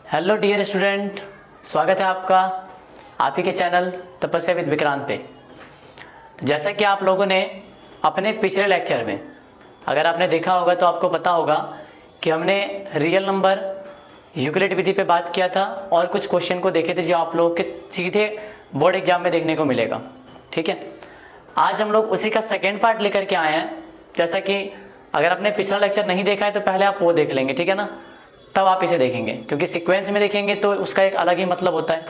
Hello dear student, स्वागत है आपका आप ही के चैनल तपस्या विद विक्रांत पे। तो जैसा कि आप लोगों ने अपने पिछले लेक्चर में अगर आपने देखा होगा तो आपको पता होगा कि हमने रियल नंबर यूक्लिड विधि पे बात किया था और कुछ क्वेश्चन को देखे थे जो आप लोगों के सीधे बोर्ड एग्जाम में देखने को मिलेगा। ठीक है, आज हम लोग उसी का सेकेंड पार्ट लेकर के आए हैं। जैसा कि अगर आपने पिछला लेक्चर नहीं देखा है तो पहले आप वो देख लेंगे, ठीक है ना, तब आप इसे देखेंगे, क्योंकि सीक्वेंस में देखेंगे तो उसका एक अलग ही मतलब होता है।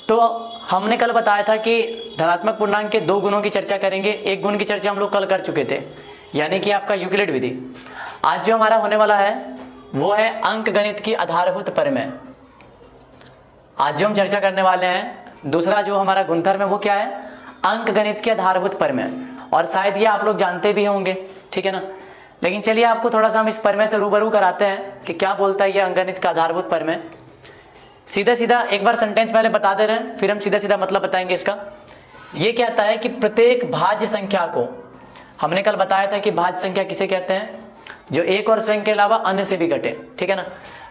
तो हमने कल बताया था कि धनात्मक पूर्णांक के दो गुणों की चर्चा करेंगे। एक गुण की चर्चा हम लोग कल कर चुके थे, यानी कि आपका यूक्लिड विधि। आज जो हमारा होने वाला है वो है अंकगणित की आधारभूत प्रमेय। आज जो हम चर्चा करने वाले हैं दूसरा जो हमारा गुणधर्म है वो क्या है, अंकगणित की आधारभूत प्रमेय। और शायद ये आप लोग जानते भी होंगे, ठीक है ना, लेकिन चलिए आपको थोड़ा सा हम इस प्रमेय से रूबरू कराते हैं कि क्या बोलता है ये अंकगणित का आधारभूत प्रमेय। सीधा सीधा एक बार सेंटेंस पहले बता दे रहे हैं, फिर हम सीधा सीधा मतलब बताएंगे इसका। ये कहता है कि प्रत्येक भाज्य संख्या को, हमने कल बताया था कि भाज्य संख्या किसे कहते हैं, जो एक और स्वयं के अलावा अन्य से भी घटे, ठीक है ना।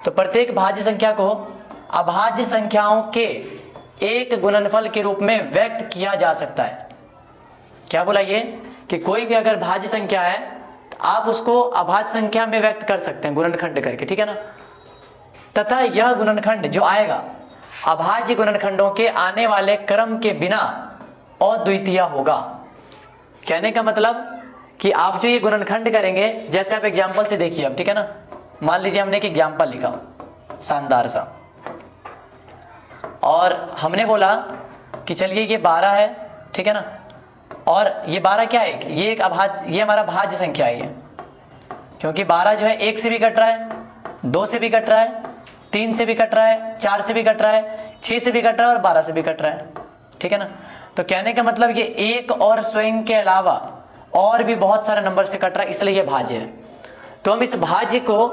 तो प्रत्येक भाज्य संख्या को अभाज्य संख्याओं के एक गुणनफल के रूप में व्यक्त किया जा सकता है। क्या बोला ये कि कोई भी अगर भाज्य संख्या है आप उसको अभाज्य संख्या में व्यक्त कर सकते हैं गुणनखंड करके, ठीक है ना। तथा यह गुणनखंड जो आएगा अभाज्य गुणनखंडों के आने वाले क्रम के बिना अद्वितीय होगा। कहने का मतलब कि आप जो ये गुणनखंड करेंगे, जैसे आप एग्जाम्पल से देखिए अब, ठीक है ना। मान लीजिए हमने एक एग्जाम्पल लिखा शानदार सा, और हमने बोला कि चलिए ये 12 है, ठीक है ना, और ये 12 क्या है, ये एक अभाज्य, ये हमारा भाज्य संख्या है ये, क्योंकि 12 जो है 1 से भी कट रहा है, 2 से भी कट रहा है, 3 से भी कट रहा है, 4 से भी कट रहा है, 6 से भी कट रहा है और 12 से भी कट रहा है, ठीक है ना। तो कहने का मतलब ये एक और स्वयं के अलावा और भी बहुत सारे नंबर से कट रहा है, इसलिए ये भाज्य है। तो हम इस भाज्य को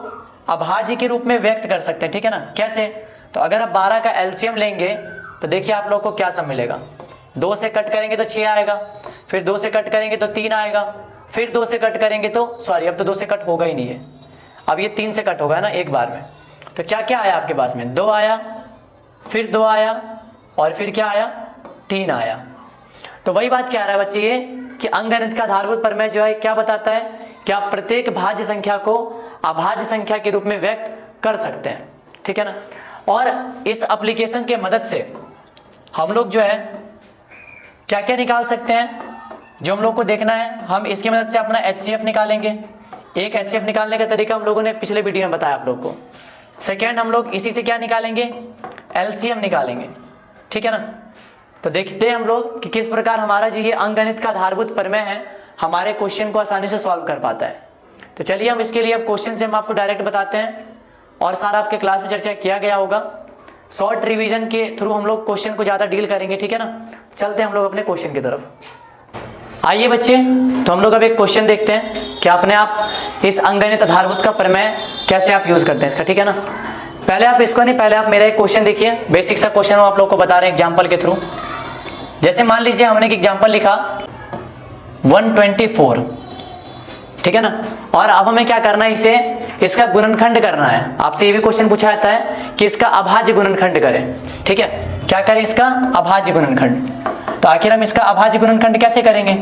अभाज्य के रूप में व्यक्त कर सकते हैं, ठीक है ना। कैसे, तो अगर आप 12 का एलसीएम लेंगे तो देखिए आप लोग को क्या सब मिलेगा। 2 से कट करेंगे तो 6 आएगा, फिर 2 से कट करेंगे तो 3 आएगा, फिर 2 से कट करेंगे तो सॉरी अब तो 2 से कट होगा ही नहीं है, अब ये 3 से कट होगा ना एक बार में। तो क्या क्या आया आपके पास में, 2 आया, फिर 2 आया और फिर क्या आया, 3 आया। तो वही बात क्या आ रहा है बच्चे ये कि अंकगणित का आधारभूत प्रमेय जो है क्या बताता है कि आप प्रत्येक भाज्य संख्या को अभाज्य संख्या के रूप में व्यक्त कर सकते हैं, ठीक है ना। और इस एप्लीकेशन के मदद से हम लोग जो है क्या क्या निकाल सकते हैं, जो हम लोग को देखना है, हम इसकी मदद से अपना HCF निकालेंगे। एक HCF निकालने का तरीका हम लोगों ने पिछले वीडियो में बताया आप लोग को। सेकेंड हम लोग इसी से क्या निकालेंगे, LCM निकालेंगे, ठीक है ना। तो देखते हैं हम लोग कि किस प्रकार हमारा जो ये अंकगणित का आधारभूत प्रमेय है हमारे क्वेश्चन को आसानी से सॉल्व कर पाता है। तो चलिए हम इसके लिए अब क्वेश्चन से हम आपको डायरेक्ट बताते हैं, और सारा आपके क्लास में चर्चा किया गया होगा। शॉर्ट रिवीजन के थ्रू हम लोग क्वेश्चन को ज़्यादा डील करेंगे, ठीक है ना। चलते हैं हम लोग अपने क्वेश्चन की तरफ। आइए बच्चे, तो हम लोग अब एक क्वेश्चन देखते हैं कि अपने आप इस अंकगणित आधारभूत का प्रमेय कैसे आप यूज करते हैं इसका, ठीक है ना। पहले आप इसको नहीं, पहले आप मेरा एक क्वेश्चन देखिए, बेसिक सा क्वेश्चन हम आप लोग को बता रहे हैं एग्जाम्पल के थ्रू। जैसे मान लीजिए हमने एक एग्जाम्पल लिखा 124, ठीक है ना, और अब हमें क्या करना है, इसे इसका गुणनखंड करना है। आपसे ये भी क्वेश्चन पूछा जाता है कि इसका अभाज्य गुणनखंड करें, ठीक है, क्या करें, इसका अभाज्य गुणनखंड। तो आखिर हम इसका अभाज्य गुणनखंड कैसे करेंगे,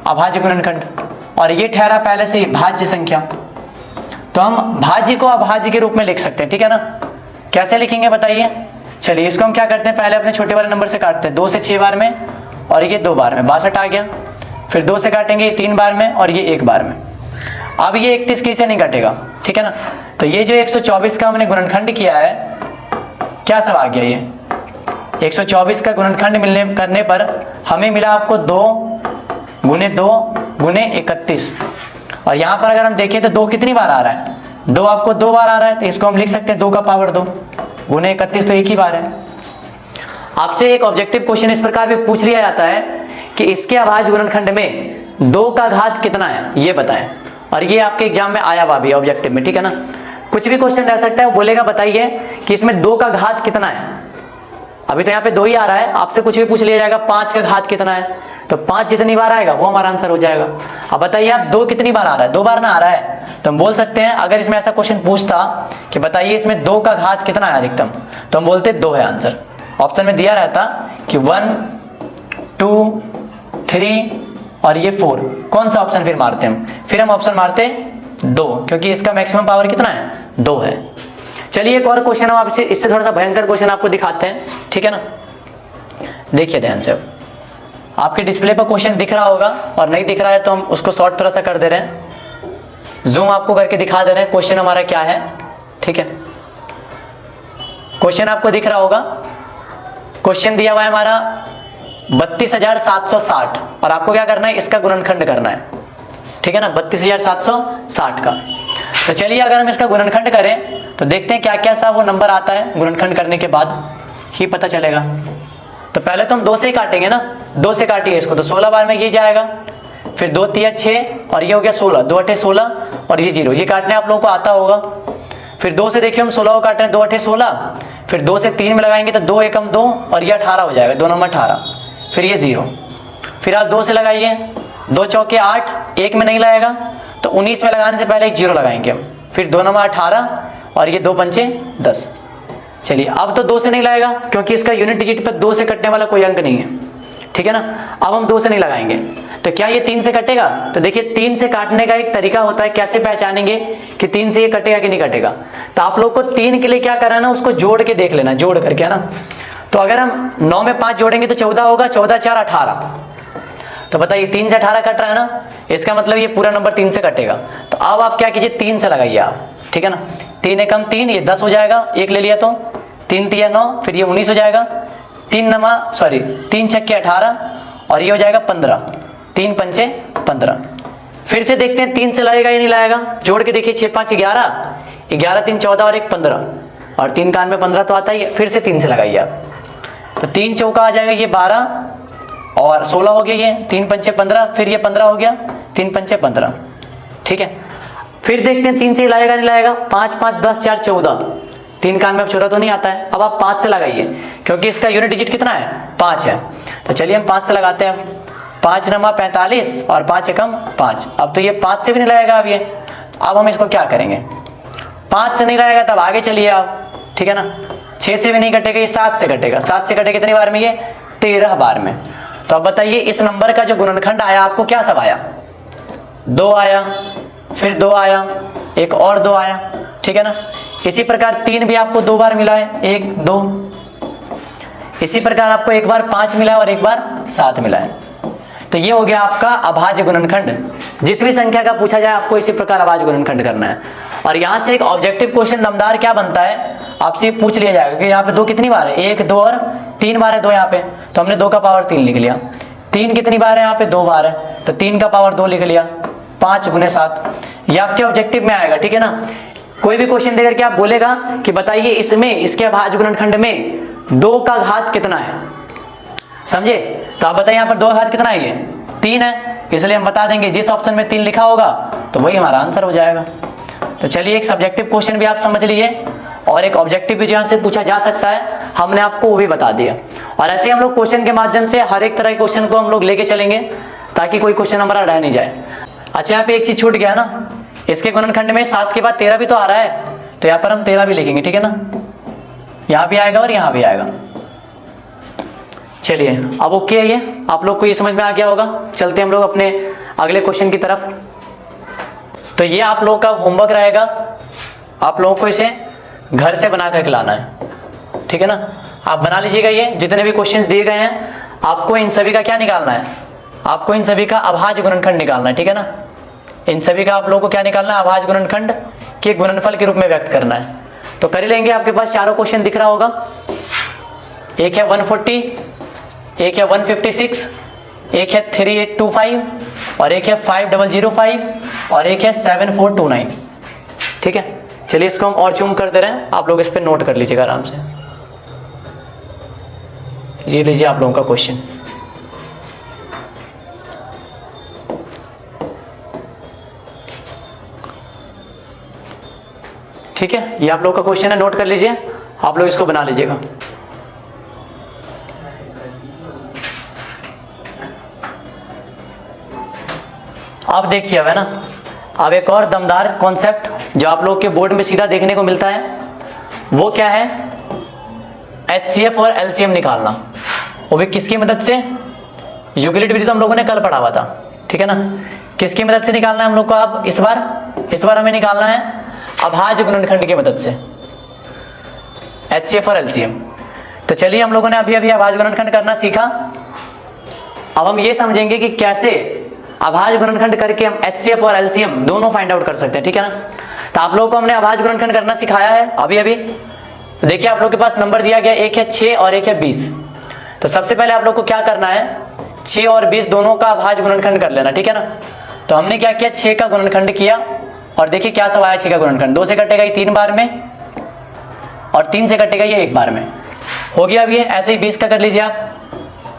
अभाज्य गुणनखंड, और ये ठहरा पहले से ही भाज्य संख्या, तो हम भाज्य को अभाज्य के रूप में लिख सकते हैं, ठीक है ना। कैसे लिखेंगे बताइए। चलिए इसको हम क्या करते हैं, पहले अपने छोटे वाले नंबर से काटते हैं, 2 से 6 बार में और ये 2 बार में, 62 आ गया। फिर 2 से काटेंगे 3 बार में और ये 1 बार में। अब ये 31 किसी से नहीं कटेगा, ठीक है ना। तो ये जो 124 का हमने गुणनखंड किया है, क्या सब आ गया, ये 124 का गुणनखंड मिलने करने पर हमें मिला आपको 2 गुने 2 गुने 31। और यहाँ पर अगर हम देखें तो 2 कितनी बार आ रहा है, 2 आपको 2 बार आ रहा है, तो इसको हम लिख सकते हैं 2 का पावर 2 गुने 31, तो एक ही बार है। आपसे एक ऑब्जेक्टिव क्वेश्चन इस प्रकार भी पूछ लिया जाता है कि इसके अभाज्य गुणनखंड में 2 का घात कितना है ये बताएं, और ये आपके एग्जाम में आया हुआ भी ऑब्जेक्टिव में, ठीक है ना। कुछ भी क्वेश्चन रह सकता है, वो बोलेगा बताइए कि इसमें 2 का घात कितना है। अभी तो यहाँ पे 2 ही आ रहा है, आपसे कुछ भी पूछ लिया जाएगा 5 का घात कितना है, तो 5 जितनी बार आएगा वो हमारा आंसर हो जाएगा। अब बताइए आप 2 कितनी बार आ रहा है, 2 बार ना आ रहा है, तो हम बोल सकते हैं अगर इसमें ऐसा क्वेश्चन पूछता कि बताइए इसमें 2 का घात कितना है अधिकतम, तो हम बोलते 2 है आंसर। ऑप्शन में दिया रहता कि 1, 2, 3 और ये 4, कौन सा ऑप्शन फिर मारते हम? फिर हम ऑप्शन मारते 2, क्योंकि इसका मैक्सिमम पावर कितना है, 2 है। चलिए एक और क्वेश्चन हम आपसे इससे थोड़ा सा भयंकर क्वेश्चन आपको दिखाते हैं, ठीक है ना। देखिए ध्यान से, आपके डिस्प्ले पर क्वेश्चन दिख रहा होगा, और नहीं दिख रहा है तो हम उसको शॉर्ट थोड़ा सा कर दे रहे हैं, जूम आपको करके दिखा दे रहे हैं क्वेश्चन हमारा क्या है, ठीक है। क्वेश्चन आपको दिख रहा होगा, क्वेश्चन दिया हुआ है हमारा 32,760, और आपको क्या करना है, इसका गुणनखंड करना है, ठीक है ना, 32,760 का। तो चलिए अगर हम इसका गुणनखंड करें तो देखते हैं क्या क्या सा वो नंबर आता है, गुणनखंड करने के बाद ही पता चलेगा। तो पहले तो हम 2 से ही काटेंगे ना, 2 से काटिए इसको, तो 16 बार में ये जाएगा, फिर 2 3 6 और ये हो गया 16, 2 8 16 और ये 0, ये काटने आप लोगों को आता होगा। फिर 2 से देखिए हम 16 को काट रहे हैं, 2 8 16, फिर 2 से 3 में लगाएंगे तो 2 एकम 2 और ये 18 हो जाएगा, 2 नंबर 18, फिर ये 0, फिर आप 2 से लगाइए, 2 चौके 8, 1 में नहीं लगाएगा तो 19 में लगाने से पहले एक 0 लगाएंगे हम, फिर 2 नंबर 18 और ये 2 पंचे 10। चलिए अब तो 2 से नहीं लगाएगा क्योंकि इसका यूनिट डिजिट पर 2 से कटने वाला कोई अंक नहीं है, ठीक है ना। अब हम 2 से नहीं लगाएंगे, तो क्या ये 3 से कटेगा? तो देखिए 3 से काटने का एक तरीका होता है, कैसे पहचानेंगे कि 3 से ये कटेगा कि नहीं कटेगा। तो आप लोग को 3 के लिए क्या करना है ना, उसको जोड़ के देख लेना, जोड़ करके, है ना। तो अगर हम 9 में 5 जोड़ेंगे तो 14 होगा, 14 4 18, तो बताइए 3 से 18 कट रहा है ना, इसका मतलब ये पूरा नंबर 3 से कटेगा। तो अब आप क्या कीजिए, 3 से लगाइए आप, ठीक है ना। 3 एकम 3, ये 10 हो जाएगा, 1 ले लिया तो 3 3 9, फिर ये 19 हो जाएगा, 3 छक्के 18 और ये हो जाएगा 15, 3 पंचे 15। फिर से देखते हैं 3 से लाएगा या नहीं लाएगा, जोड़ के देखिए 6 5 11, 11 3 14 और 1 15, और 3 कान में 15 तो आता ही है। फिर से 3 से लगाइए आप, तो 3 चौका आ जाएगा ये 12 और 16 हो गया, ये 3 पंचे 15, फिर ये 15 हो गया, 3 पंचे 15, ठीक है। फिर देखते हैं 3 से लाएगा नहीं लाएगा, 5 5 10 4 14, 3 कान में अब 14 तो नहीं आता है। अब आप 5 से लगाइए क्योंकि इसका यूनिट डिजिट कितना है, 5 है। तो चलिए हम 5 से लगाते हैं, 5 नमा 45 और 5 एकम 5। अब तो ये 5 से भी नहीं लगाएगा अब ये, अब हम इसको क्या करेंगे, 5 से नहीं लगाएगा तब आगे चलिए आप, ठीक है ना। 6 से भी नहीं कटेगा, ये 7 से कटेगा, 7 से कटेगा कितनी बार में, ये 13 बार में। तो अब बताइए इस नंबर का जो गुणनखंड आया आपको क्या सब आया, 2 आया, फिर 2 आया, एक और 2 आया, ठीक है ना। इसी प्रकार 3 भी आपको 2 बार मिला है, 1 2, इसी प्रकार आपको एक बार 5 मिला है और एक बार 7 मिला है। तो ये हो गया आपका अभाज्य गुणनखंड। जिस भी संख्या का पूछा जाए आपको इसी प्रकार अभाज्य गुणनखंड करना है। और यहाँ से एक ऑब्जेक्टिव क्वेश्चन दमदार क्या बनता है, आपसे पूछ लिया जाएगा कि यहाँ पे 2 कितनी बार है, 1 2 और 3 बार है 2 यहाँ पे, तो हमने 2 का पावर 3 लिख लिया। 3 कितनी बार है, यहाँ पे 2 बार है, तो 3 का पावर 2 लिख लिया, 5 गुने 7, ये आपके ऑब्जेक्टिव में आएगा, ठीक है ना। कोई भी क्वेश्चन देकर के आप बोलेगा कि बताइए इसमें, इसके अभाज्य गुणनखंड में 2 का घात कितना है, समझे। तो आप बताइए यहाँ पर 2 का घात कितना है, ये 3 है, इसलिए हम बता देंगे जिस ऑप्शन में 3 लिखा होगा तो वही हमारा आंसर हो जाएगा। तो चलिए एक सब्जेक्टिव क्वेश्चन भी आप समझ लीजिए, और एक ऑब्जेक्टिव भी जहाँ से पूछा जा सकता है हमने आपको वो भी बता दिया। और ऐसे हम लोग क्वेश्चन के माध्यम से हर एक तरह के क्वेश्चन को हम लोग लेके चलेंगे ताकि कोई क्वेश्चन हमारा रह नहीं जाए। अच्छा यहाँ पे एक चीज छूट गया ना, इसके गुणनखंड में 7 के बाद 13 भी तो आ रहा है, तो यहाँ पर हम 13 भी लिखेंगे, ठीक है ना, यहाँ भी आएगा और यहाँ भी आएगा। चलिए अब ओके है, ये आप लोग को ये समझ में आ गया होगा। चलते हम लोग अपने अगले क्वेश्चन की तरफ। तो ये आप लोगों का होमवर्क रहेगा, आप लोगों को इसे घर से बना करके लाना है, ठीक है ना। आप बना लीजिएगा, ये जितने भी क्वेश्चंस दिए गए हैं आपको इन सभी का क्या निकालना है, आपको इन सभी का अभाज्य गुणनखंड निकालना है, ठीक है ना। इन सभी का आप लोगों को क्या निकालना है, अभाज्य गुणनखंड के गुणनफल के रूप में व्यक्त करना है। तो कर लेंगे, आपके पास चारों क्वेश्चन दिख रहा होगा, एक है 140, एक है 156, एक है 3825 और एक है 5005 और एक है 7429, ठीक है। चलिए इसको हम और जूम कर दे रहे हैं, आप लोग इस पे नोट कर लीजिएगा आराम से। ये लीजिए आप लोगों का क्वेश्चन, ठीक है। ये आप लोग का क्वेश्चन है, नोट कर लीजिए, आप लोग इसको बना लीजिएगा। अब देखिए अब है ना, अब एक और दमदार कॉन्सेप्ट जो आप लोग के बोर्ड में सीधा देखने को मिलता है, वो क्या है, HCF और LCM निकालना, वो भी किसकी मदद से, यूक्लिड विधि तो हम लोगों ने कल पढ़ा हुआ था, ठीक है ना। किसकी मदद से निकालना है हम लोग को, अब इस बार हमें निकालना है अभाज्य गुणनखंड की मदद से, HCF और LCM। तो चलिए हम लोगों ने अभी अभी अभाज्य गुणनखंड करना सीखा, अब हम ये समझेंगे कि कैसे अभाज्य गुणनखंड करके हम HCF और LCM दोनों फाइंड आउट कर सकते हैं, ठीक है ना। तो आप लोगों को हमने अभाज्य गुणनखंड करना सिखाया है अभी अभी। तो देखिए आप लोग के पास नंबर दिया गया, एक है 6 और एक है 20। तो सबसे पहले आप लोग को क्या करना है, 6 और 20 दोनों का अभाज्य गुणनखंड कर लेना, ठीक है ना। तो हमने क्या किया, 6 का गुणनखंड किया और देखिए क्या सब आया, 6 का गुणनखंड, 2 से कटेगा ये 3 बार में और 3 से कटेगा ये 1 बार में, हो गया। अब ये ऐसे ही 20 का कर लीजिए आप,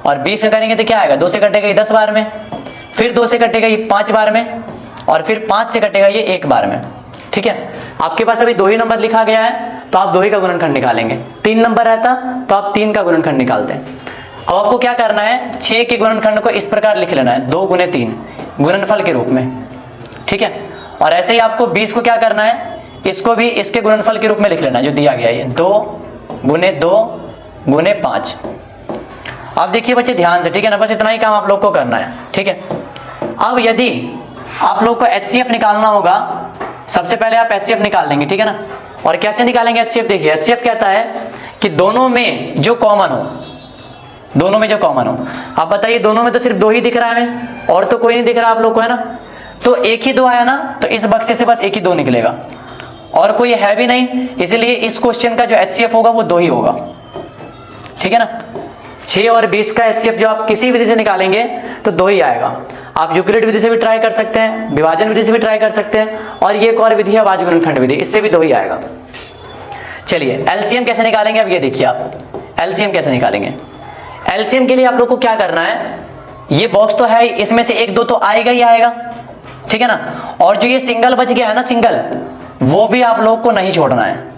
और 20 का करेंगे तो क्या आएगा, 2 से कटेगा ये 10 बार में, फिर 2 से कटेगा ये 5 बार में, और फिर 5 से कटेगा ये 1 बार में, ठीक है। आपके पास अभी 2 ही नंबर लिखा गया है तो आप 2 ही का गुणनखंड निकालेंगे, 3 नंबर रहता तो आप 3 का गुणनखंड निकालते हैं। अब आपको क्या करना है, 6 के गुणनखंड को इस प्रकार लिख लेना है, 2 गुने 3 गुणनफल के रूप में, ठीक है। और ऐसे ही आपको 20 को क्या करना है, इसको भी इसके गुणनफल के रूप में लिख लेना है जो दिया गया है, 2 गुने 2 गुने 5। अब देखिए बच्चे ध्यान से, ठीक है ना, बस इतना ही काम आप लोग को करना है, ठीक है। अब यदि आप लोग को HCF निकालना होगा, सबसे पहले आप HCF निकाल लेंगे, ठीक है ना। और कैसे निकालेंगे HCF, देखिए HCF कहता है कि दोनों में जो कॉमन हो, दोनों में जो कॉमन हो। अब बताइए दोनों में तो सिर्फ 2 ही दिख रहा है हमें, और तो कोई नहीं दिख रहा आप लोग को, है ना। तो 1 ही 2 आया ना, तो इस बक्से से बस 1 ही 2 निकलेगा, और कोई है भी नहीं, इसीलिए इस क्वेश्चन का जो HCF होगा वो 2 ही होगा, ठीक है ना। 6 और 20 का HCF जो आप किसी विधि से निकालेंगे तो 2 ही आएगा। आप यूक्लिड विधि से भी ट्राई कर सकते हैं, विभाजन विधि से भी ट्राई कर सकते हैं, और ये एक और विधि है अभाज्य गुणनखंड विधि, इससे भी 2 ही आएगा। चलिए LCM कैसे निकालेंगे, अब ये देखिए आप LCM कैसे निकालेंगे। LCM के लिए आप लोग को क्या करना है, ये बॉक्स तो है, इसमें से 1 2 तो आएगा ही आएगा, ठीक है ना। और जो ये सिंगल बच गया है ना, सिंगल, वो भी आप लोग को नहीं छोड़ना है,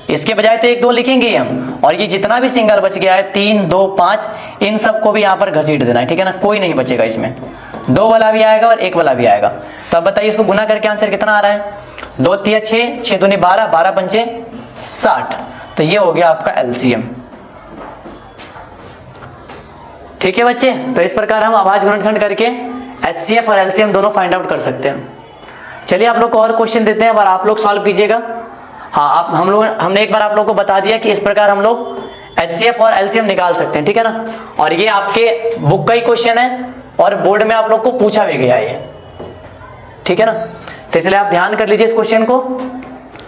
इसके बजाय तो 1 2 लिखेंगे हम, और ये जितना भी सिंगल बच गया है 3 2 5, इन सबको भी यहाँ पर घसीट देना है, ठीक है ना। कोई नहीं बचेगा इसमें, 2 वाला भी आएगा और 1 वाला भी आएगा। तो अब बताइए इसको गुना करके आंसर कितना आ रहा है, 2 3 6, 6 दूनी 12, 12 पंचे 60। तो ये हो गया आपका LCM, ठीक है बच्चे। तो इस प्रकार हम अभाज्य गुणनखंड करके HCF और LCM दोनों फाइंड आउट कर सकते हैं। चलिए आप लोग को और क्वेश्चन देते हैं, और आप लोग सॉल्व कीजिएगा। हाँ, आप हमने एक बार आप लोग को बता दिया कि इस प्रकार हम लोग HCF और LCM निकाल सकते हैं, ठीक है ना। और ये आपके बुक का ही क्वेश्चन है और बोर्ड में आप लोग को पूछा भी गया है, ठीक है ना। तो इसलिए आप ध्यान कर लीजिए इस क्वेश्चन को,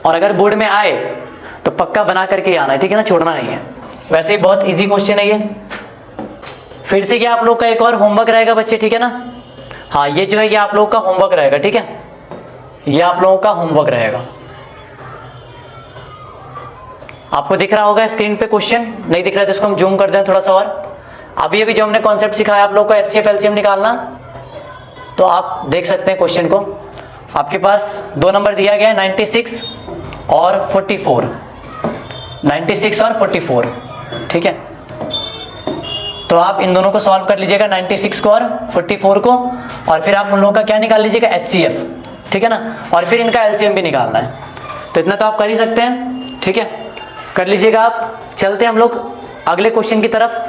और अगर बोर्ड में आए तो पक्का बना करके आना है, ठीक है ना, छोड़ना नहीं है। वैसे ही बहुत इजी क्वेश्चन है ये। फिर से क्या आप लोग का एक और होमवर्क रहेगा बच्चे, ठीक है ना। हाँ, ये जो है ये आप लोग का होमवर्क रहेगा, ठीक है, ये आप लोगों का होमवर्क रहेगा। आपको दिख रहा होगा स्क्रीन पे क्वेश्चन, नहीं दिख रहा है तो इसको हम जूम कर दें थोड़ा सा और। अभी अभी जो हमने कॉन्सेप्ट सिखाया आप लोग को HCF LCM निकालना, तो आप देख सकते हैं क्वेश्चन को। आपके पास 2 नंबर दिया गया है, 96 और 44, 96 और 44, ठीक है। तो आप इन दोनों को सॉल्व कर लीजिएगा, 96 को और 44 को, और फिर आप उन लोगों का क्या निकाल लीजिएगा, HCF, ठीक है ना। और फिर इनका LCM भी निकालना है। तो इतना तो आप कर ही सकते हैं, ठीक है, कर लीजिएगा आप। चलते हैं हम लोग अगले क्वेश्चन की तरफ।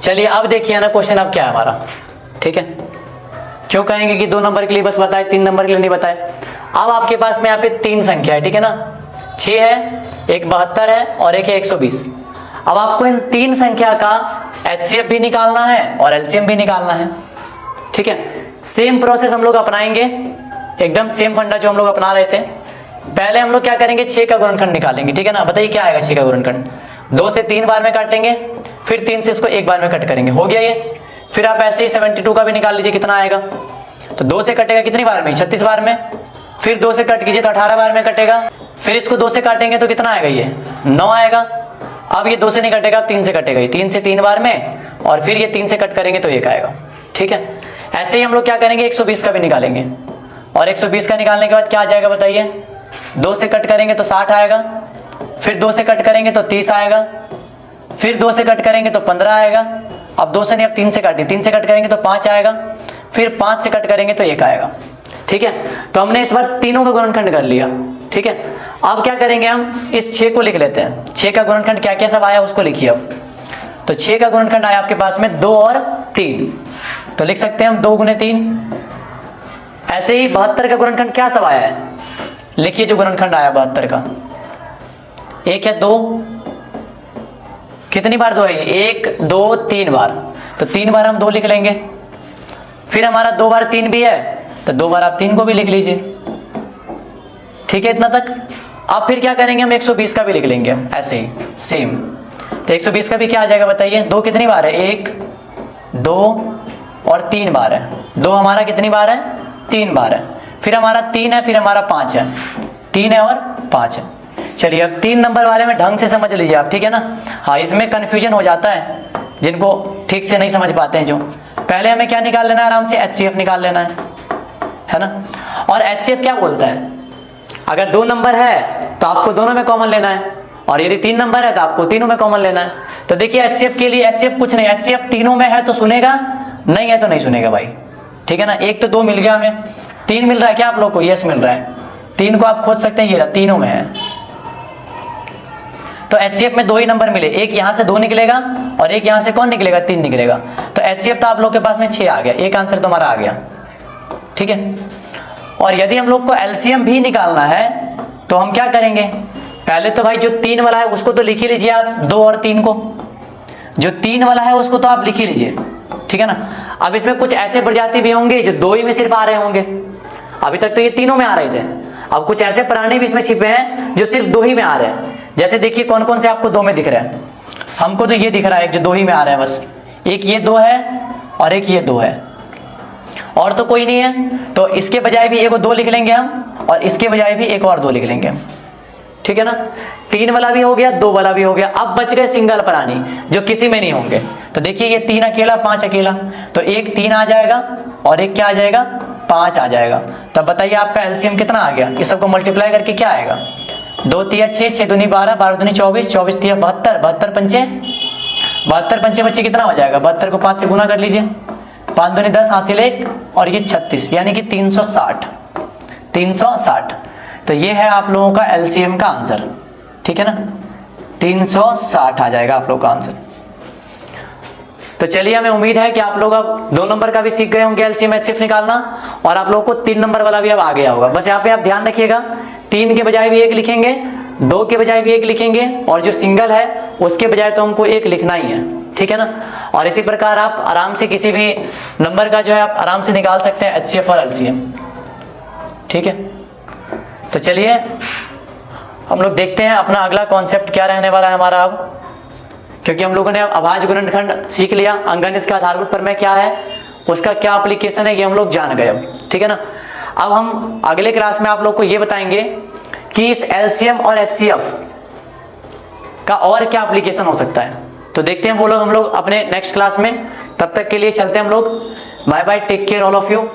चलिए अब देखिए ना क्वेश्चन अब क्या है हमारा, ठीक है। क्यों कहेंगे कि 2 नंबर के लिए बस बताए, 3 नंबर के लिए नहीं बताए। अब आपके पास में यहाँ पे 3 संख्या है, ठीक है ना, 6 है, एक 72 है और एक है 120। अब आपको इन 3 संख्या का HCF भी निकालना है और LCM भी निकालना है, ठीक है। सेम प्रोसेस हम लोग अपनाएंगे, एकदम सेम फंडा जो हम लोग अपना रहे थे। पहले हम लोग क्या करेंगे, 6 का गुणनखंड निकालेंगे, ठीक है ना। बताइए क्या आएगा 6 का गुणनखंड, 2 से 3 बार में काटेंगे, फिर 3 से इसको 1 बार में कट करेंगे, हो गया ये। फिर आप ऐसे ही 72 का भी निकाल लीजिए, कितना आएगा। तो 2 से कटेगा कितनी बार में, 36 बार में। फिर 2 से कट कीजिए तो 18 बार में कटेगा। फिर इसको 2 से काटेंगे तो कितना आएगा, ये 9 आएगा। अब ये 2 से नहीं कटेगा, 3 से कटेगा, 3 से 3 बार में, और फिर ये 3 से कट करेंगे तो 1 आएगा, ठीक है। ऐसे ही हम लोग क्या करेंगे, 120 का भी निकालेंगे, और 120 का निकालने के बाद क्या आ जाएगा बताइए, 2 से कट करेंगे तो 60 आएगा, फिर 2 से कट करेंगे तो 30 आएगा, फिर 2 से कट करेंगे तो 15 आएगा। अब 2 से नहीं, अब 3 से काटिए, 3 से कट करेंगे तो 5 आएगा, फिर 5 से कट करेंगे तो 1 आएगा। ठीक है, तो हमने इस बार तीनों का गुणनखंड कर लिया। ठीक है, अब क्या करेंगे, हम इस 6 को लिख लेते हैं। 6 का गुणनखंड क्या क्या सब आया उसको लिखिए अब। तो 6 का गुणनखंड आया आपके पास में 2 और 3, तो लिख सकते हैं हम 2 गुने 3। ऐसे ही 72 का गुणनखंड क्या सब आया है, लिखिए जो गुणनखंड आया 72 का। 1 या 2, कितनी बार 2 है, 1 2 3 बार, तो 3 बार हम 2 लिख लेंगे। फिर हमारा 2 बार 3 भी है, तो 2 बार आप 3 को भी लिख लीजिए। ठीक है, इतना तक। अब फिर क्या करेंगे, हम 120 का भी लिख लेंगे ऐसे ही सेम। तो 120 का भी क्या आ जाएगा बताइए, 2 कितनी बार है, 1 2 और 3 बार है। 2 हमारा कितनी बार है, 3 बार है। फिर हमारा 3 है, फिर हमारा 5 है, 3 है और 5 है। चलिए अब 3 नंबर वाले में ढंग से समझ लीजिए आप, ठीक है ना। हाँ, इसमें कन्फ्यूजन हो जाता है जिनको ठीक से नहीं समझ पाते हैं। जो पहले हमें क्या निकाल लेना है, आराम से HCF निकाल लेना है ना। और HCF क्या बोलता है, अगर 2 नंबर है तो आपको दोनों में कॉमन लेना है, और यदि 3 नंबर है तो आपको तीनों में कॉमन लेना है। तो देखिए HCF के लिए, HCF कुछ नहीं, HCF तीनों में है तो सुनेगा, नहीं है तो नहीं सुनेगा भाई। ठीक है ना, 1 तो 2 मिल गया हमें, 3 मिल रहा है क्या आप लोग को, यस मिल रहा है। 3 को आप खोज सकते हैं, ये तीनों में है। तो HCF में 2 ही नंबर मिले, एक यहाँ से 2 निकलेगा और एक यहाँ से कौन निकलेगा, 3 निकलेगा। तो HCF तो आप लोग के पास में 6 आ गया, एक आंसर तो हमारा आ गया। ठीक है, और यदि हम लोग को LCM भी निकालना है तो हम क्या करेंगे, पहले तो भाई जो 3 वाला है उसको तो लिख ही लीजिए आप, 2 और 3 को। जो 3 वाला है उसको तो आप लिख ही लीजिए, ठीक है ना। अब इसमें कुछ ऐसे प्रजाति भी होंगे जो 2 ही में सिर्फ आ रहे होंगे, अभी तक तो ये तीनों में आ रहे थे। अब कुछ ऐसे प्राणी भी इसमें छिपे हैं जो सिर्फ 2 ही में आ रहे हैं। जैसे देखिए कौन कौन से आपको 2 में दिख रहे हैं, हमको तो ये दिख रहा है जो 2 ही में आ रहे हैं बस, एक ये 2 है और एक ये 2 है, और तो कोई नहीं है। तो इसके बजाय भी एक और 2 लिख लेंगे हम, और इसके बजाय भी एक और 2 लिख लेंगे हम। ठीक है ना, 3 वाला भी हो गया, 2 वाला भी हो गया। अब बच गए सिंगल प्राणी जो किसी में नहीं होंगे। तो देखिए ये 3 अकेला, 5 अकेला, तो एक 3 आ जाएगा और एक क्या आ जाएगा, 5 आ जाएगा। तब बताइए आपका LCM कितना आ गया, इस सबको मल्टीप्लाई करके क्या आएगा, 2 तिया 6, 6 दूनी 12, 12 दूनी 24, 24 तिया 72, 72 पंचे 72 पंचे बच्चे कितना हो जाएगा, 72 को 5 से गुना कर लीजिए, 5 दूनी 10 हासिल 1 और ये 36, यानी कि 360। 360, तो ये है आप लोगों का LCM का आंसर। ठीक है ना, 360 आ जाएगा आप लोगों का आंसर। तो चलिए, हमें उम्मीद है कि आप लोग अब 2 नंबर का भी सीख गए होंगे LCM HCF निकालना, और आप लोगों को 3 नंबर वाला भी अब आ गया होगा। बस यहाँ पे आप ध्यान रखिएगा, 3 के बजाय भी 1 लिखेंगे, 2 के बजाय भी 1 लिखेंगे, और जो सिंगल है उसके बजाय तो हमको 1 लिखना ही है। ठीक है ना, और इसी प्रकार आप आराम से किसी भी नंबर का जो है आप आराम से निकाल सकते हैं HCF और LCM। ठीक है, तो चलिए हम लोग देखते हैं अपना अगला कॉन्सेप्ट क्या रहने वाला है हमारा अब, क्योंकि हम लोगों ने अब अभाज्य गुणनखंड सीख लिया, अंकगणित का आधारभूत प्रमेय क्या है, उसका क्या एप्लीकेशन है, ये हम लोग जान गए अब। ठीक है ना, अब हम अगले क्लास में आप लोग को ये बताएंगे कि इस LCM और HCF का और क्या एप्लीकेशन हो सकता है। तो देखते हैं वो लोग हम लोग अपने नेक्स्ट क्लास में। तब तक के लिए चलते हैं हम लोग, bye bye, take care all of you.